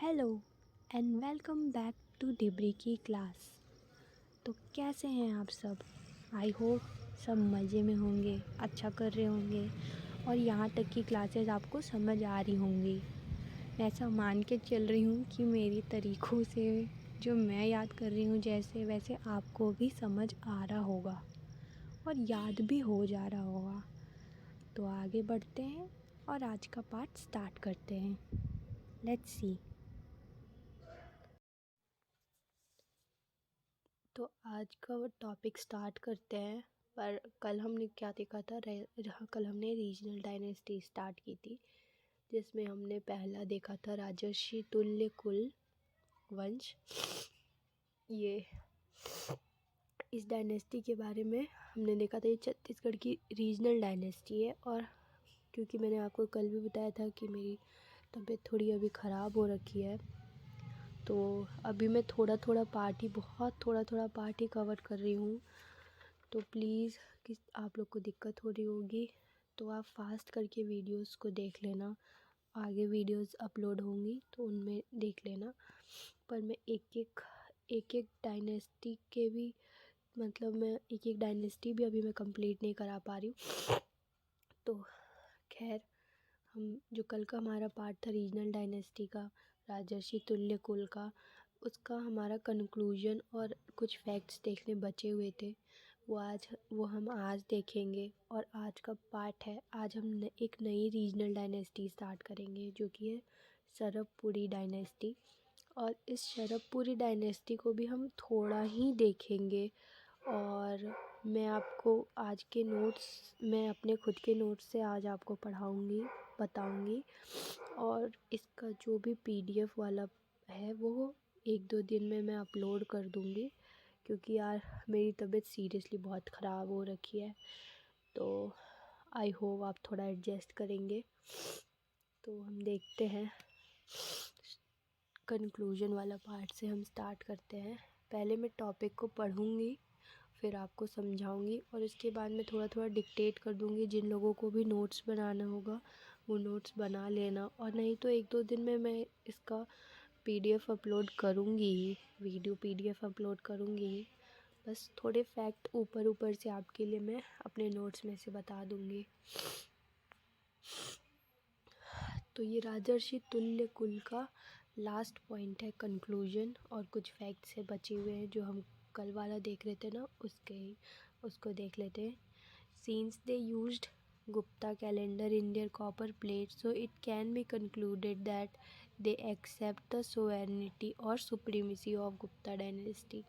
Hello and welcome back to डिब्री की class. तो कैसे हैं आप सब? आई होप सब मज़े में होंगे, अच्छा कर रहे होंगे और यहाँ तक की क्लासेस आपको समझ आ रही होंगी। मैं ऐसा मान के चल रही हूँ कि मेरी तरीक़ों से जो मैं याद कर रही हूँ जैसे वैसे आपको भी समझ आ रहा होगा और याद भी हो जा रहा होगा। तो आगे बढ़ते हैं और आज का पार्ट स्टार्ट करते हैं। Let's see. तो आज का टॉपिक स्टार्ट करते हैं। पर कल हमने क्या देखा था? कल हमने रीजनल डायनेस्टी स्टार्ट की थी, जिसमें हमने पहला देखा था राजर्षि तुल्य कुल वंश। ये इस डायनेस्टी के बारे में हमने देखा था। ये छत्तीसगढ़ की रीजनल डायनेस्टी है। और क्योंकि मैंने आपको कल भी बताया था कि मेरी तबीयत थोड़ी अभी ख़राब हो रखी है, तो अभी मैं बहुत थोड़ा पार्ट ही कवर कर रही हूँ। तो प्लीज़ कि आप लोग को दिक्कत हो रही होगी तो आप फास्ट करके वीडियोस को देख लेना। आगे वीडियोस अपलोड होंगी तो उनमें देख लेना। पर मैं एक डायनेस्टी के भी मैं एक डायनेस्टी भी अभी मैं कंप्लीट नहीं करा पा रही हूँ। तो खैर, हम जो कल का हमारा पार्ट था रीजनल डायनेस्टी का, राजर्षि तुल्य कुल का, उसका हमारा कंक्लूजन और कुछ फैक्ट्स देखने बचे हुए थे। वो हम आज देखेंगे। और आज का पार्ट है, आज हम एक नई रीजनल डायनेस्टी स्टार्ट करेंगे जो कि है सरबपुरी डायनेस्टी। और इस सरबपुरी डायनेस्टी को भी हम थोड़ा ही देखेंगे। और मैं अपने खुद के नोट्स से आज आपको बताऊंगी। और इसका जो भी PDF वाला है वो 1-2 दिन में मैं अपलोड कर दूंगी, क्योंकि यार मेरी तबीयत सीरियसली बहुत ख़राब हो रखी है। तो आई होप आप थोड़ा एडजस्ट करेंगे। तो हम देखते हैं, कंक्लूजन वाला पार्ट से हम स्टार्ट करते हैं। पहले मैं टॉपिक को पढ़ूंगी, फिर आपको समझाऊंगी और इसके बाद मैं थोड़ा डिक्टेट कर दूंगी। जिन लोगों को भी नोट्स बनाना होगा वो नोट्स बना लेना, और नहीं तो 1-2 दिन में मैं इसका PDF अपलोड करूंगी ही, वीडियो PDF अपलोड करूंगी ही। बस थोड़े फैक्ट ऊपर से आपके लिए मैं अपने नोट्स में से बता दूंगी। तो ये राजर्षि तुल्य कुल का लास्ट पॉइंट है, कंक्लूजन। और कुछ फैक्ट्स है बचे हुए हैं जो हम कल वाला देख रहे थे ना, उसको देख लेते हैं। Since they used Gupta calendar in their copper plates, so it can be concluded that they accept the sovereignty और supremacy of Gupta dynasty।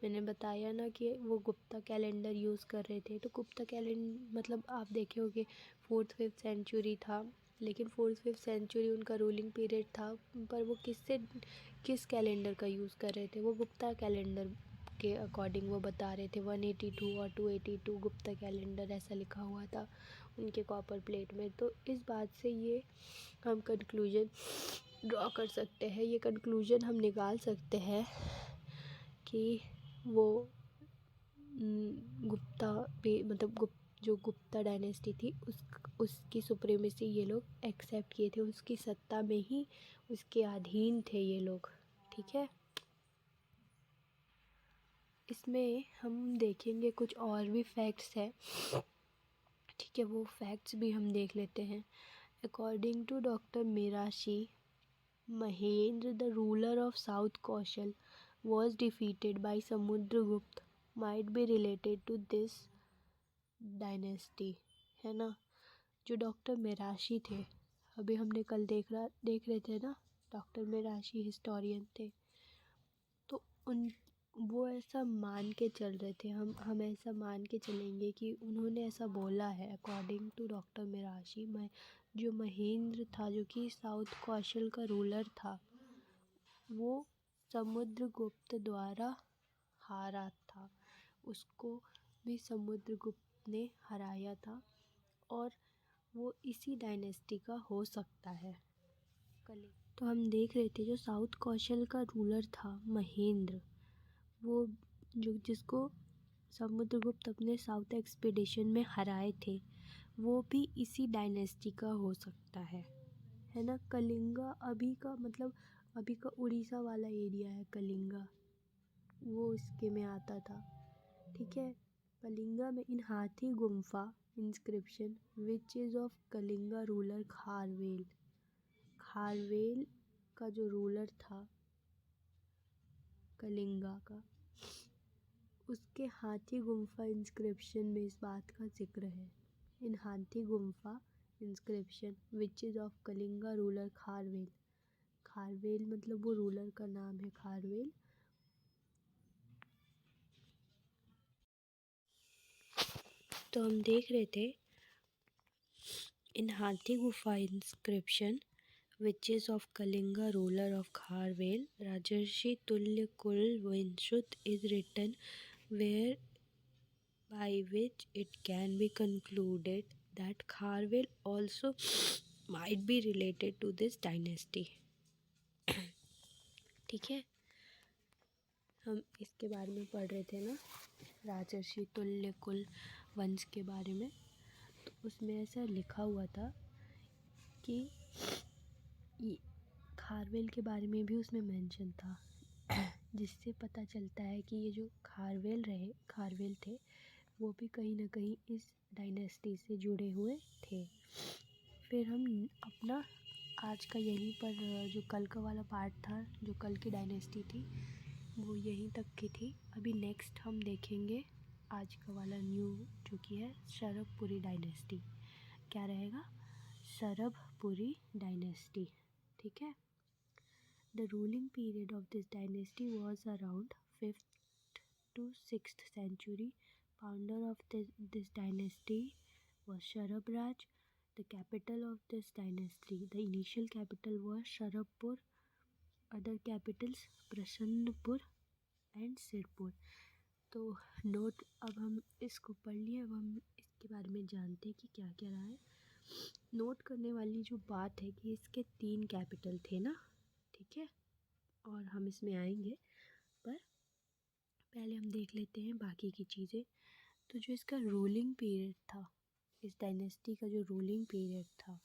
मैंने बताया ना कि वो गुप्ता कैलेंडर यूज़ कर रहे थे। तो गुप्ता कैलेंडर आप देखे होंगे 4th-5th सेंचुरी था, लेकिन 4th-5th सेंचुरी उनका रूलिंग पीरियड था। पर वो किस कैलेंडर का यूज़ कर रहे थे? वो गुप्ता कैलेंडर के अकॉर्डिंग वो बता रहे थे। 182 और 282 गुप्ता कैलेंडर ऐसा लिखा हुआ था उनके कॉपर प्लेट में। तो इस बात से ये हम कंक्लूजन ड्रॉ कर सकते हैं, ये कंक्लूजन हम निकाल सकते हैं कि वो जो गुप्ता डायनेस्टी थी उसकी सुप्रीमेसी ये लोग एक्सेप्ट किए थे, उसकी सत्ता में ही उसके अधीन थे ये लोग। ठीक है, इसमें हम देखेंगे कुछ और भी फैक्ट्स है। ठीक है, वो फैक्ट्स भी हम देख लेते हैं। According to doctor Mirashi, Mahendra the ruler of south Kosala was defeated by Samudragupta might be related to this dynasty। है ना, जो डॉक्टर मिराशी थे, अभी हमने कल देख रहे थे ना, डॉक्टर मिराशी हिस्टोरियन थे। तो वो ऐसा मान के चल रहे थे, हम ऐसा मान के चलेंगे कि उन्होंने ऐसा बोला है। अकॉर्डिंग टू डॉक्टर मिराशी, जो महेंद्र था, जो कि साउथ कौशल का रूलर था, वो समुद्रगुप्त द्वारा हारा था। उसको भी समुद्रगुप्त ने हराया था और वो इसी डायनेस्टी का हो सकता है। तो हम देख रहे थे जो साउथ कौशल का रूलर था महेंद्र, वो जिसको समुद्रगुप्त अपने साउथ एक्सपीडिशन में हराए थे, वो भी इसी डायनेस्टी का हो सकता है है ना। कलिंगा अभी का मतलब अभी का उड़ीसा वाला एरिया है कलिंगा, वो इसके में आता था। ठीक है। कलिंगा में in Hathi Gumpha inscription which is of Kalinga ruler Kharavela. Kharavela का जो रूलर था कलिंगा का, उसके हाथी गुम्फा इंस्क्रिप्शन में इस बात का जिक्र है। In Hathi Gumpha inscription which is of Kalinga ruler Kharavela. Kharavela मतलब वो रूलर का नाम है खारवेल। तो हम देख रहे थे इन हाथी गुफा inscription which is of Kalinga ruler of Kharvel, Rajarshi Tulya Kul Vinshut is written, where by which it can be concluded that Kharvel also might be related to this dynasty. ठीक है, हम इसके बारे में पढ़ रहे थे ना, राजर्षि तुल्य कुल वंश के बारे में। तो उसमें ऐसा लिखा हुआ था कि खारवेल के बारे में भी उसमें मेंशन था, जिससे पता चलता है कि ये जो खारवेल थे वो भी कहीं ना कहीं इस डायनेस्टी से जुड़े हुए थे। फिर हम अपना आज का यहीं पर जो कल का वाला पार्ट था, जो कल की डायनेस्टी थी, वो यहीं तक की थी। अभी नेक्स्ट हम देखेंगे आज का वाला न्यू जो कि है शरभपुरी डायनेस्टी। क्या रहेगा? शरभपुरी डायनेस्टी। ठीक है। The ruling period of this dynasty was around 5th to 6th century. Founder of this dynasty was Sharabhraj. The capital of this dynasty, the initial capital was Sharabpur. Other capitals Prasannapur and Sirpur. तो note, अब हम इसको पढ़ लिए, अब हम इसके बारे में जानते हैं कि क्या क्या रहा है। नोट करने वाली जो बात है कि इसके 3 कैपिटल थे ना। ठीक है, और हम इसमें आएंगे, पर पहले हम देख लेते हैं बाकी की चीज़ें। तो जो इसका रूलिंग पीरियड था, इस डायनेस्टी का जो रूलिंग पीरियड था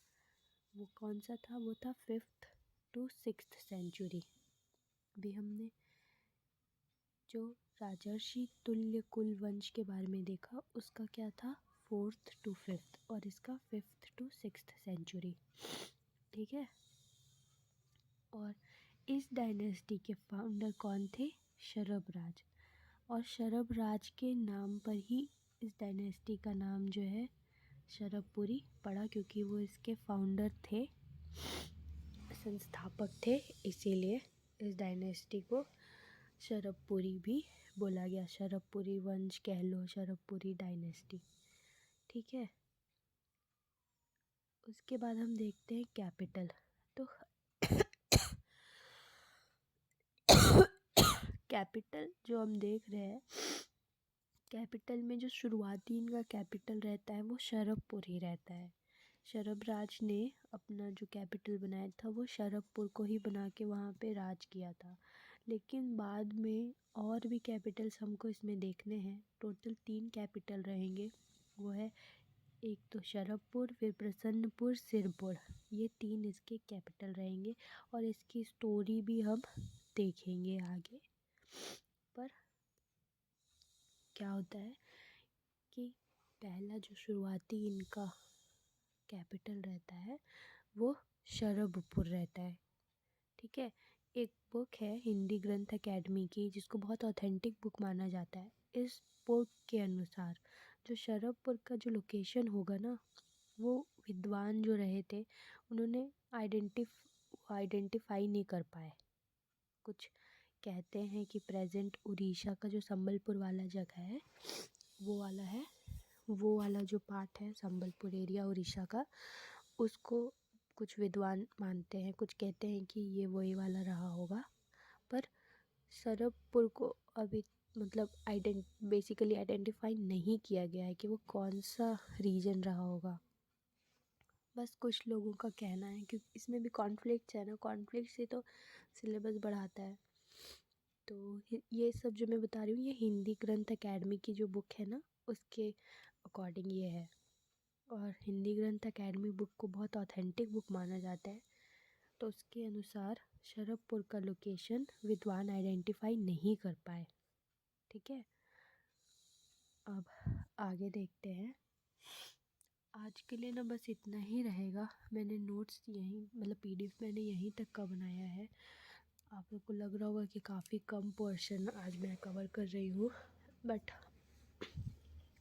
वो कौन सा था? वो था 5th to 6th सेंचुरी। अभी हमने जो राजर्षि तुल्य कुल वंश के बारे में देखा, उसका क्या था? 4th to 5th, और इसका 5th to 6th सेंचुरी। ठीक है। और इस डायनेस्टी के फाउंडर कौन थे? शरभराज। और शरभराज के नाम पर ही इस डायनेस्टी का नाम जो है शरभपुरी पड़ा, क्योंकि वो इसके फाउंडर थे, संस्थापक थे, इसीलिए इस डायनेस्टी को शरभपुरी भी बोला गया। शरभपुरी वंश कह लो, शरभपुरी डायनेस्टी। ठीक है। उसके बाद हम देखते हैं कैपिटल। तो कैपिटल जो हम देख रहे हैं, कैपिटल में जो शुरुआती इनका कैपिटल रहता है वो शरभपुर ही रहता है। शरभराज ने अपना जो कैपिटल बनाया था वो शरभपुर को ही बना के वहाँ पे राज किया था। लेकिन बाद में और भी कैपिटल्स हमको इसमें देखने हैं। टोटल 3 कैपिटल रहेंगे। वो है एक तो शरभपुर, फिर प्रसन्नपुर, सिरपुर। ये 3 इसके कैपिटल रहेंगे और इसकी स्टोरी भी हम देखेंगे आगे। पर क्या होता है कि पहला जो शुरुआती इनका कैपिटल रहता है वो शरभपुर रहता है। ठीक है। एक बुक है हिंदी ग्रंथ अकेडमी की, जिसको बहुत ऑथेंटिक बुक माना जाता है। इस बुक के अनुसार जो शरभपुर का जो लोकेशन होगा ना, वो विद्वान जो रहे थे उन्होंने आइडेंटिफाई नहीं कर पाए। कुछ कहते हैं कि प्रेजेंट उड़ीसा का जो संबलपुर वाला जगह है, वो वाला जो पार्ट है संबलपुर एरिया उड़ीसा का, उसको कुछ विद्वान मानते हैं, कुछ कहते हैं कि ये वही वाला रहा होगा। पर शरभपुर को अभी मतलब बेसिकली आइडेंटिफाई नहीं किया गया है कि वो कौन सा रीजन रहा होगा। बस कुछ लोगों का कहना है, क्योंकि इसमें भी कॉन्फ्लिक्ट्स है ना, कॉन्फ्लिक्ट से तो सिलेबस बढ़ाता है। तो ये सब जो मैं बता रही हूँ ये हिंदी ग्रंथ अकेडमी की जो बुक है ना, उसके अकॉर्डिंग ये है। और हिंदी ग्रंथ अकेडमी बुक को बहुत ऑथेंटिक बुक माना जाता है। तो उसके अनुसार शरभपुर का लोकेशन विद्वान आइडेंटिफाई नहीं कर पाए। ठीक है, अब आगे देखते हैं। आज के लिए ना बस इतना ही रहेगा। मैंने नोट्स यहीं मतलब पीडीएफ मैंने यहीं तक का बनाया है। आप लोग को लग रहा होगा कि काफ़ी कम पोर्शन आज मैं कवर कर रही हूँ, बट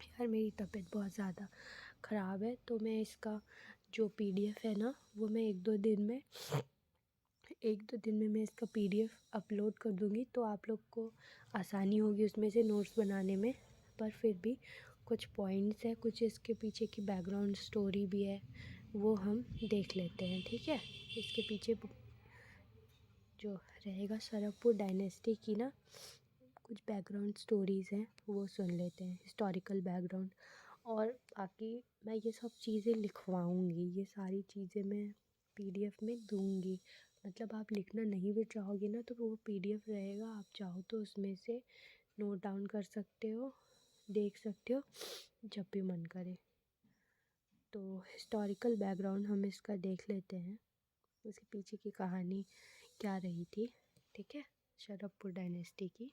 यार मेरी तबीयत बहुत ज़्यादा ख़राब है, तो मैं इसका जो पीडीएफ है ना वो मैं एक दो दिन में मैं इसका पीडीएफ अपलोड कर दूँगी, तो आप लोग को आसानी होगी उसमें से नोट्स बनाने में। पर फिर भी कुछ पॉइंट्स है, कुछ इसके पीछे की बैकग्राउंड स्टोरी भी है, वो हम देख लेते हैं। ठीक है, इसके पीछे जो रहेगा शरभपुर डायनेस्टी की ना कुछ बैकग्राउंड स्टोरीज़ हैं, वो सुन लेते हैं, हिस्टोरिकल बैकग्राउंड। और बाकी मैं ये सब चीज़ें लिखवाऊँगी, ये सारी चीज़ें मैं पीडीएफ में दूँगी। मतलब आप लिखना नहीं भी चाहोगे ना तो वो पीडीएफ रहेगा, आप चाहो तो उसमें से नोट डाउन कर सकते हो, देख सकते हो जब भी मन करे। तो हिस्टोरिकल बैकग्राउंड हम इसका देख लेते हैं, उसके पीछे की कहानी क्या रही थी। ठीक है, शरभपुर डायनेस्टी की।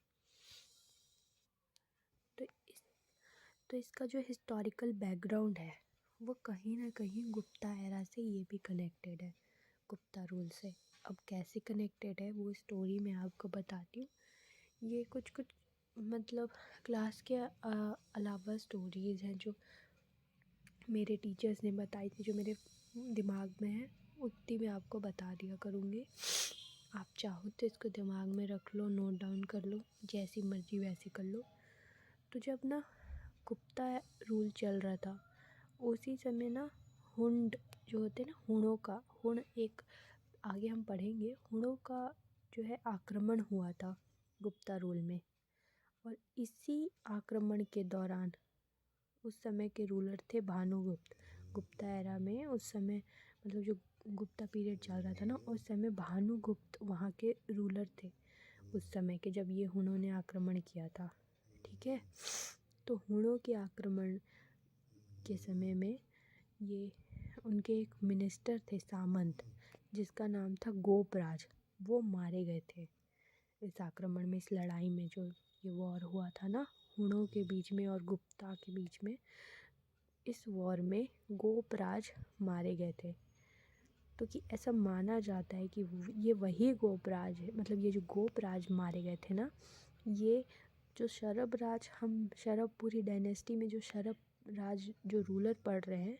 तो इसका जो हिस्टोरिकल बैकग्राउंड है वो कहीं ना कहीं गुप्ता एरा से ये भी कनेक्टेड है, गुप्ता रूल से। अब कैसे कनेक्टेड है वो स्टोरी मैं आपको बताती हूँ। ये कुछ मतलब क्लास के अलावा स्टोरीज़ हैं जो मेरे टीचर्स ने बताई थी, जो मेरे दिमाग में है उतनी मैं आपको बता दिया करूँगी। आप चाहो तो इसको दिमाग में रख लो, नोट डाउन कर लो, जैसी मर्जी वैसी कर लो। तो जब ना गुप्ता रूल चल रहा था उसी समय ना हुंड जो होते ना, हुणों का हुण एक आगे हम पढ़ेंगे, हुणों का जो है आक्रमण हुआ था गुप्ता रूल में। और इसी आक्रमण के दौरान उस समय के रूलर थे भानुगुप्त। गुप्ता एरा में उस समय मतलब जो गुप्ता पीरियड चल रहा था ना उस समय भानुगुप्त वहाँ के रूलर थे उस समय के, जब ये हुणों ने आक्रमण किया था। ठीक है, तो हुणों के आक्रमण के समय में ये उनके एक मिनिस्टर थे सामंत, जिसका नाम था गोपराज, वो मारे गए थे इस आक्रमण में, इस लड़ाई में जो ये वॉर हुआ था ना हुणों के बीच में और गुप्ता के बीच में। इस वॉर में गोपराज मारे गए थे। तो कि ऐसा माना जाता है कि ये वही गोपराज है, मतलब ये जो गोपराज मारे गए थे ना, ये जो शरभराज, हम शरभपुरी डायनेस्टी में जो शरभराज जो रूलर पढ़ रहे हैं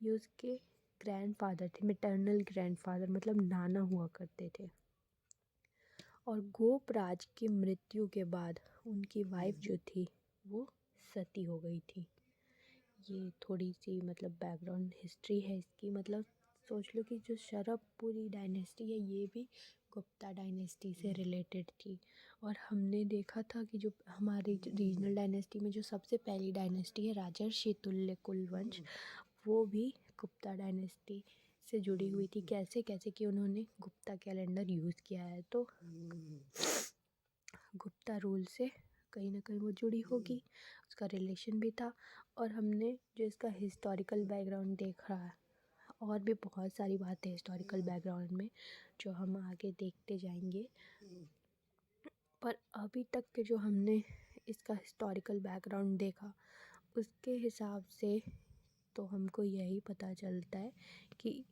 ये उसके ग्रैंडफादर थे, मैटरनल ग्रैंडफादर, मतलब नाना हुआ करते थे। और गोपराज की मृत्यु के बाद उनकी वाइफ जो थी वो सती हो गई थी। ये थोड़ी सी मतलब बैकग्राउंड हिस्ट्री है इसकी। मतलब सोच लो कि जो शरभपुरी डायनेस्टी है ये भी गुप्ता डायनेस्टी से रिलेटेड थी। और हमने देखा था कि जो हमारी रीजनल डायनेस्टी में जो सबसे पहली डायनेस्टी है राजर्षि तुल्य कुलवंश, वो भी गुप्ता डायनेस्टी से जुड़ी हुई थी। कैसे कैसे कि उन्होंने गुप्ता कैलेंडर यूज़ किया है, तो गुप्ता रूल से कहीं ना कहीं वो जुड़ी होगी, उसका रिलेशन भी था। और हमने जो इसका हिस्टोरिकल बैकग्राउंड देखा है, और भी बहुत सारी बातें हिस्टोरिकल बैकग्राउंड में जो हम आगे देखते जाएंगे, पर अभी तक के जो हमने इसका हिस्टोरिकल बैकग्राउंड देखा उसके हिसाब से तो हमको यही पता चलता है कि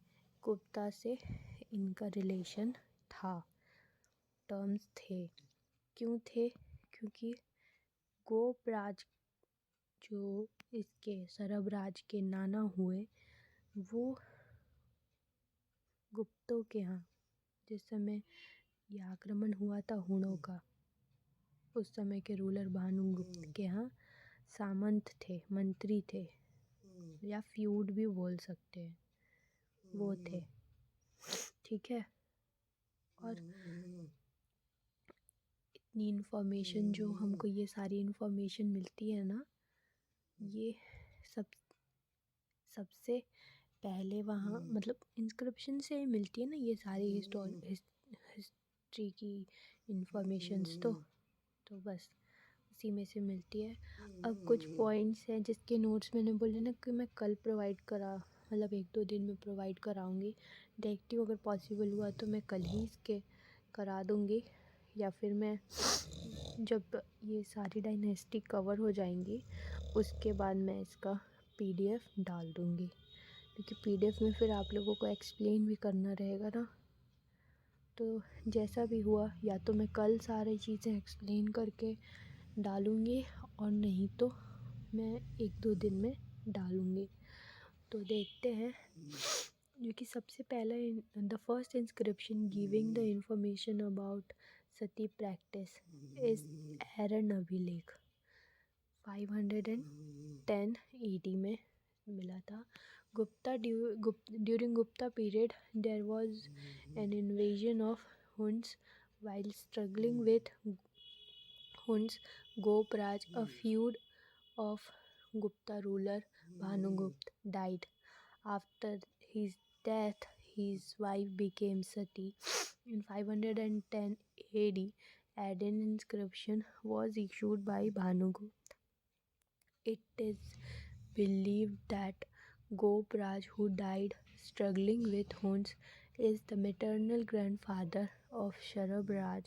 गुप्ता से इनका रिलेशन था, टर्म्स थे। क्यों थे? क्योंकि गोपराज जो इसके शरभराज के नाना हुए वो गुप्तों के यहाँ, जिस समय ये आक्रमण हुआ था हुणों का, उस समय के रूलर भानुगुप्त के यहाँ सामंत थे, मंत्री थे, या फ्यूड भी बोल सकते हैं, वो थे। ठीक है, और इतनी इन्फॉर्मेशन जो हमको ये सारी इन्फॉर्मेशन मिलती है ना, ये सबसे पहले वहाँ मतलब इंस्क्रिप्शन से मिलती है ना ये सारी हिस्ट्री की इन्फॉर्मेशंस, तो बस उसी में से मिलती है। अब कुछ पॉइंट्स हैं जिसके नोट्स मैंने बोले ना कि मैं कल प्रोवाइड करा, मतलब एक दो दिन में प्रोवाइड कराऊंगी, देखती हूँ, अगर पॉसिबल हुआ तो मैं कल ही इसके करा दूँगी, या फिर मैं जब ये सारी डायनेस्टी कवर हो जाएंगी उसके बाद मैं इसका पीडीएफ डाल दूँगी, क्योंकि पीडीएफ में फिर आप लोगों को एक्सप्लेन भी करना रहेगा ना। तो जैसा भी हुआ, या तो मैं कल सारी चीज़ें एक्सप्लेन करके डालूँगी, और नहीं तो मैं 1-2 दिन में डालूँगी। तो देखते हैं, जो कि सबसे पहला the first inscription giving the information about sati practice is Eran अभिलेख 510 AD में मिला था। During Gupta period there was an invasion of Huns. While struggling with Huns, Gopraj, a feud of Gupta ruler Bhanugupta, died. After his death, his wife became Sati. In 510 AD, an inscription was issued by Bhanugupta. It is believed that Gopraj, who died struggling with Huns, is the maternal grandfather of Sharabraj,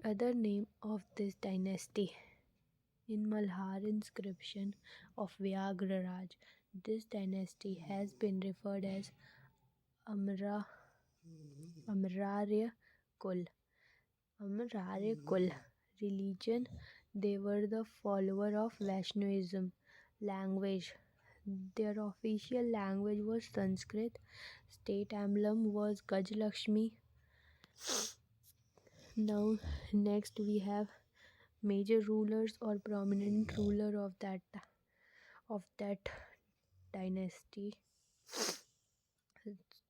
other name of this dynasty. In Malhar inscription of Vyagraraj, this dynasty has been referred as Amrarya Kul. Amrarya Kul. Religion, they were the follower of Vaishnavism. Language, their official language was Sanskrit. State emblem was Gajalakshmi. Now next we have major rulers or prominent ruler of that dynasty.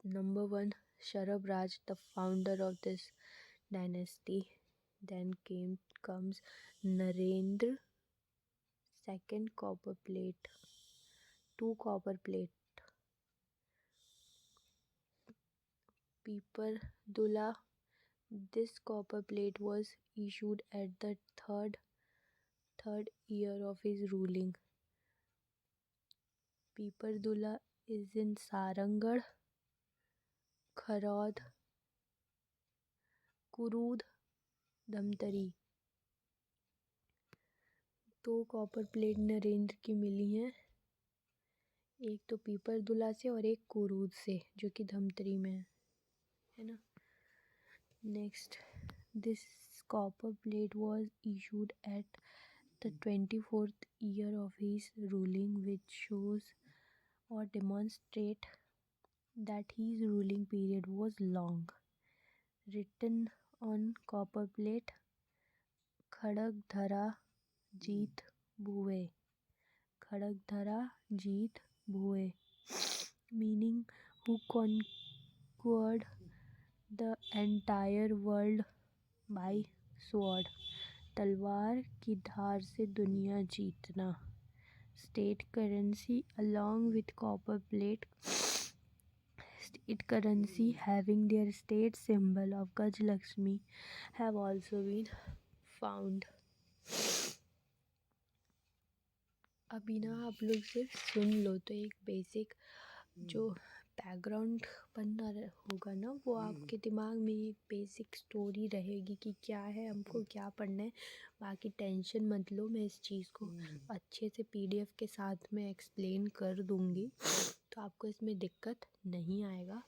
Number 1, Sharabraj, the founder of this dynasty. Then comes Narendra. Second, copper plate. 2 copper plate. Pipardula. This copper plate was issued at the third year of his ruling. Pipardula is in Sarangarh, Kharod, Kurud, Dhamtari. 2 copper plate Narendra की मिली हैं, एक तो पीपरदुला से और एक कुरूद से, जो कि धमतरी में है ना। Next, this copper plate was issued at the 24th year of his ruling, which shows or demonstrate that his ruling period was long. Written on copper plate, Khadagdhara Jeet Bhuve. Khadagdhara Jeet Bhuve, meaning who conquered the entire world by sword. तलवार की धार से दुनिया जीतना. State currency along with copper plate. State currency having their state symbol of Gajalakshmi have also been found. अभी ना आप लोग सिर्फ सुन लो तो एक बेसिक जो बैकग्राउंड बनना होगा ना, वो आपके दिमाग में एक बेसिक स्टोरी रहेगी कि क्या है, हमको क्या पढ़ना है। बाकी टेंशन मत लो, मैं इस चीज़ को अच्छे से पीडीएफ के साथ में एक्सप्लेन कर दूँगी, तो आपको इसमें दिक्कत नहीं आएगा।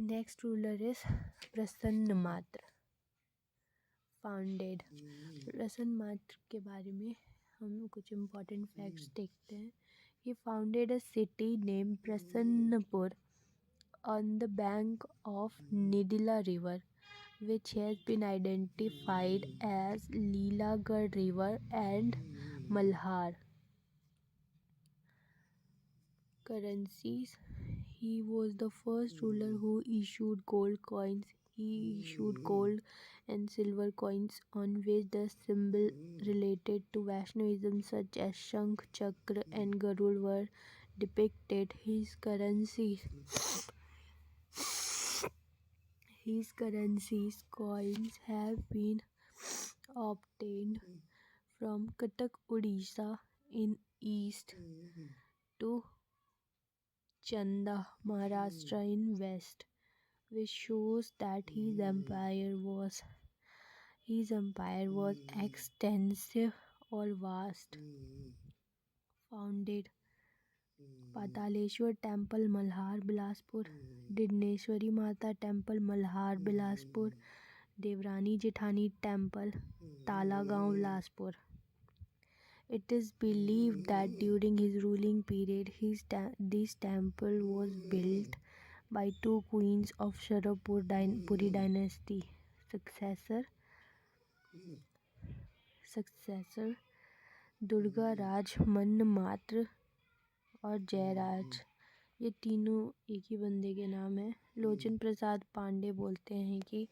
नेक्स्ट रूलर इज प्रसन्न मात्र, फाउंडेड। प्रसन्न मात्र के बारे में हम कुछ इम्पोर्टेंट फैक्ट्स देखते हैं। He founded a city named Prasannapur on the bank of Nidila River, which has been identified as Leelagarh River and Malhar. Currencies, he was the first ruler who issued gold coins. He issued gold and silver coins on which the symbol related to Vaishnavism such as Shankh, Chakra and Garud were depicted. His currencies coins have been obtained from Katak, Odisha in east to Chanda, Maharashtra in west, which shows that his empire was extensive or vast. Founded Pataleshwar Temple, Malhar, Bilaspur, Didneshwari Mata Temple, Malhar, Bilaspur, Devrani Jethani Temple, Talagaon, Bilaspur. It is believed that during his ruling period, this temple was built by two queens of Puri dynasty. Successor Durga Raj, Manmatra और जयराज, ये तीनों एक ही बंदे के नाम हैं। लोचन प्रसाद पांडे बोलते हैं कि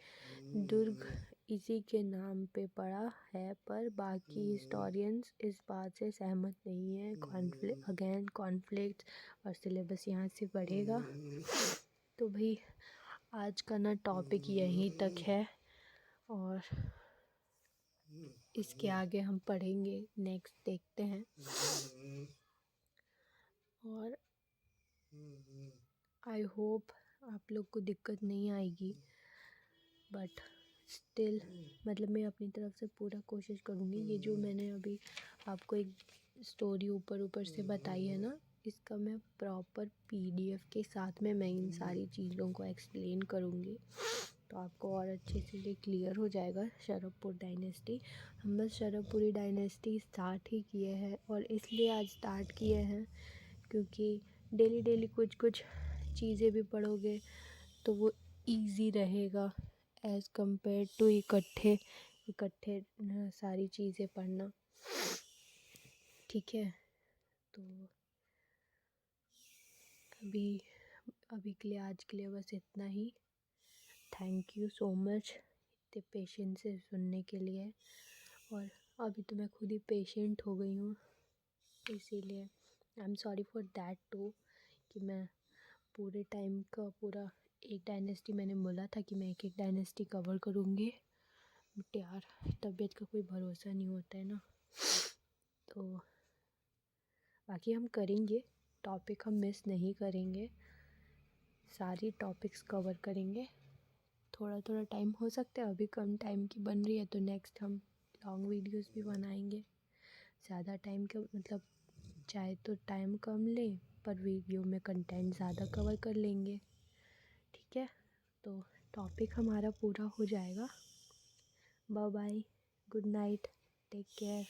दुर्ग इसी के नाम पे पड़ा है, पर बाकी हिस्टोरियंस इस बात से सहमत नहीं है। कॉन्फ्लिक्ट और सिलेबस यहाँ से बढ़ेगा। तो भाई आज का ना टॉपिक यहीं तक है और इसके आगे हम पढ़ेंगे, नेक्स्ट देखते हैं। और आई होप आप लोग को दिक्कत नहीं आएगी, बट स्टिल मतलब मैं अपनी तरफ से पूरा कोशिश करूँगी। ये जो मैंने अभी आपको एक स्टोरी ऊपर से बताई है ना, इसका मैं प्रॉपर PDF के साथ में मैं इन सारी चीज़ों को एक्सप्लेन करूँगी, तो आपको और अच्छे से ये क्लियर हो जाएगा। शरभपुर डायनेस्टी, हम बस शरभपुरी डायनेस्टी स्टार्ट ही किए हैं, और इसलिए आज स्टार्ट किए हैं क्योंकि डेली कुछ चीज़ें भी पढ़ोगे तो वो इजी रहेगा एज़ कंपेयर टू इकट्ठे सारी चीज़ें पढ़ना। ठीक है, तो अभी के लिए आज के लिए बस इतना ही। थैंक यू सो मच इतने पेशेंस से सुनने के लिए। और अभी तो मैं खुद ही पेशेंट हो गई हूँ, इसीलिए I am sorry for that too कि मैं पूरे टाइम का पूरा एक डायनेस्टी, मैंने बोला था कि मैं एक डायनेस्टी कवर करूँगी, बट यार तबीयत का कोई भरोसा नहीं होता है ना। तो बाकी हम करेंगे, टॉपिक हम मिस नहीं करेंगे, सारी टॉपिक्स कवर करेंगे। थोड़ा टाइम हो सकता है, अभी कम टाइम की बन रही है, तो नेक्स्ट हम लॉन्ग वीडियोस भी बनाएंगे। ज़्यादा टाइम का मतलब चाहे तो टाइम कम लें, पर वीडियो में कंटेंट ज़्यादा कवर कर लेंगे। ठीक है, तो टॉपिक हमारा पूरा हो जाएगा। Bye bye, good night, take care.